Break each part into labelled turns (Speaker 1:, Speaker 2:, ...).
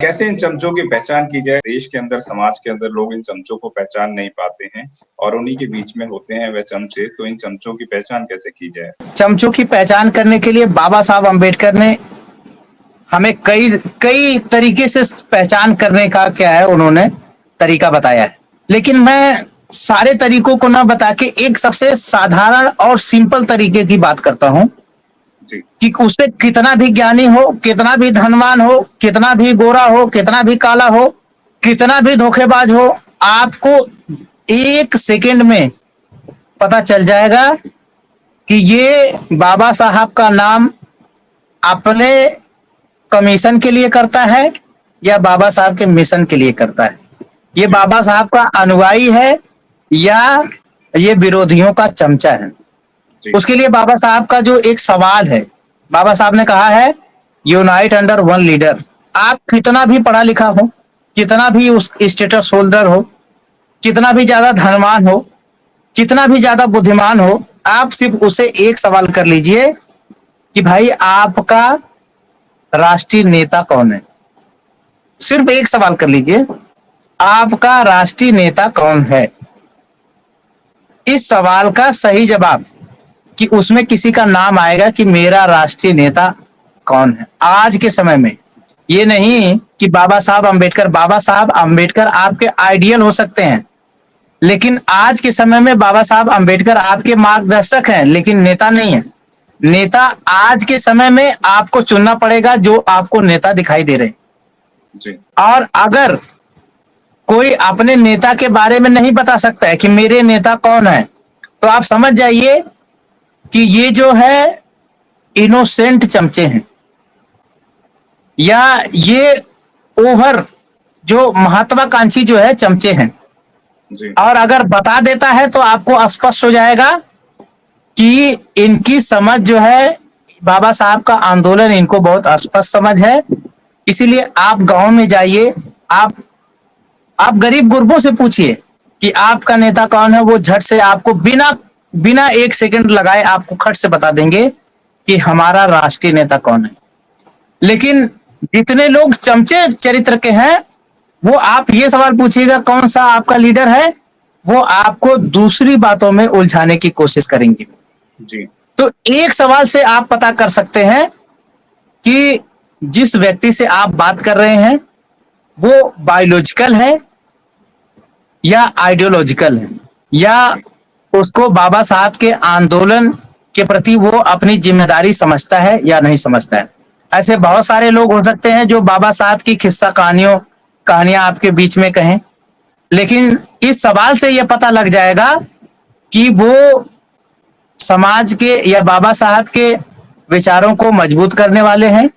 Speaker 1: कैसे इन चमचों की पहचान की जाए? देश के अंदर, समाज के अंदर लोग इन चमचों को पहचान नहीं पाते हैं और उन्हीं के बीच में होते हैं वह चमचे, तो इन चमचों की पहचान कैसे की जाए?
Speaker 2: चमचों की पहचान करने के लिए बाबा साहब अम्बेडकर ने हमें कई कई तरीके से पहचान करने का क्या है उन्होंने तरीका बताया है। लेकिन मैं सारे तरीकों को ना बता के एक सबसे साधारण और सिंपल तरीके की बात करता हूँ
Speaker 1: जी,
Speaker 2: कि उसे कितना भी ज्ञानी हो, कितना भी धनवान हो, कितना भी गोरा हो, कितना भी काला हो, कितना भी धोखेबाज हो, आपको 1 सेकंड में पता चल जाएगा कि ये बाबा साहब का नाम अपने कमीशन के लिए करता है या बाबा साहब के मिशन के लिए करता है। ये
Speaker 1: जी,
Speaker 2: बाबा साहब का अनुयायी है या ये विरोधियों का चमचा है।
Speaker 1: जी,
Speaker 2: उसके लिए बाबा साहब का जो एक सवाल है, बाबा साहब ने कहा है यूनाइट अंडर वन लीडर। आप कितना भी पढ़ा लिखा हो, कितना भी उस स्टेटस होल्डर हो, कितना भी ज्यादा धनवान हो, कितना भी ज्यादा बुद्धिमान हो, आप सिर्फ उसे एक सवाल कर लीजिए कि भाई आपका राष्ट्रीय नेता कौन है। सिर्फ एक सवाल कर लीजिए, आपका राष्ट्रीय नेता कौन है। इस सवाल का सही जवाब कि उसमें किसी का नाम आएगा कि मेरा राष्ट्रीय नेता कौन है आज के समय में। ये
Speaker 1: जी,
Speaker 2: नहीं कि बाबा साहब अम्बेडकर आपके आइडियल हो सकते हैं, लेकिन आज के समय में बाबा साहब अम्बेडकर आपके मार्गदर्शक हैं लेकिन नेता नहीं है। नेता आज के समय में आपको चुनना पड़ेगा जो आपको नेता दिखाई दे रहे हैं।
Speaker 1: जी,
Speaker 2: और अगर कोई अपने नेता के बारे में नहीं बता सकता है कि मेरे नेता कौन है, तो आप समझ जाइए कि ये जो है इनोसेंट चमचे हैं या ये ओवर जो महत्वाकांक्षी जो है चमचे हैं।
Speaker 1: जी,
Speaker 2: और अगर बता देता है तो आपको स्पष्ट हो जाएगा कि इनकी समझ जो है बाबा साहब का आंदोलन इनको बहुत स्पष्ट समझ है। इसीलिए आप गांव में जाइए, आप गरीब गुरबों से पूछिए कि आपका नेता कौन है, वो झट से आपको बिना बिना 1 सेकंड लगाए आपको खट से बता देंगे कि हमारा राष्ट्रीय नेता कौन है। लेकिन जितने लोग चमचे चरित्र के हैं, वो आप ये सवाल पूछिएगा कौन सा आपका लीडर है, वो आपको दूसरी बातों में उलझाने की कोशिश करेंगे।
Speaker 1: जी,
Speaker 2: तो एक सवाल से आप पता कर सकते हैं कि जिस व्यक्ति से आप बात कर रहे हैं वो बायोलॉजिकल है या आइडियोलॉजिकल है, या उसको बाबा साहब के आंदोलन के प्रति वो अपनी जिम्मेदारी समझता है या नहीं समझता है। ऐसे बहुत सारे लोग हो सकते हैं जो बाबा साहब की किस्सा कहानियां आपके बीच में कहें, लेकिन इस सवाल से यह पता लग जाएगा कि वो समाज के या बाबा साहब के विचारों को मजबूत करने वाले हैं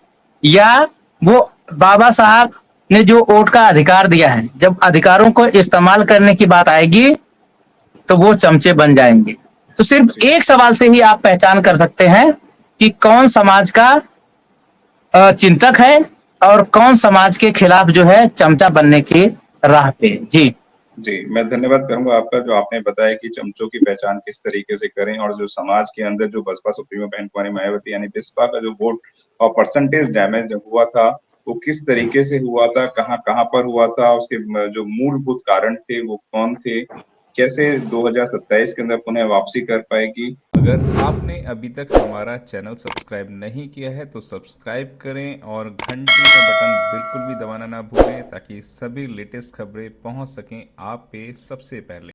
Speaker 2: या वो बाबा साहब ने जो वोट का अधिकार दिया है, जब अधिकारों को इस्तेमाल करने की बात आएगी तो वो चमचे बन जाएंगे। तो सिर्फ
Speaker 1: जी।
Speaker 2: एक सवाल से ही आप पहचान कर सकते हैं कि कौन समाज का चिंतक है और कौन समाज के खिलाफ जो है चमचा बनने की राह पे। जी।
Speaker 1: जी, मैं धन्यवाद करूँगा आपका जो आपने बताया कि चमचों की पहचान किस तरीके से करें और जो समाज के अंदर जो बसपा सुप्रीमो बहन कुमारी मायावती यानी बिस्पा का जो वोट और परसेंटेज डैमेज हुआ था, वो किस तरीके से हुआ था, कहाँ-कहाँ पर हुआ था, उसके जो मूलभूत कारण थे वो कौन थे, कैसे 2027 के अंदर पुनः वापसी कर पाएगी।
Speaker 3: अगर आपने अभी तक हमारा चैनल सब्सक्राइब नहीं किया है तो सब्सक्राइब करें और घंटी का बटन बिल्कुल भी दबाना ना भूलें ताकि सभी लेटेस्ट खबरें पहुंच सकें आप पे सबसे पहले।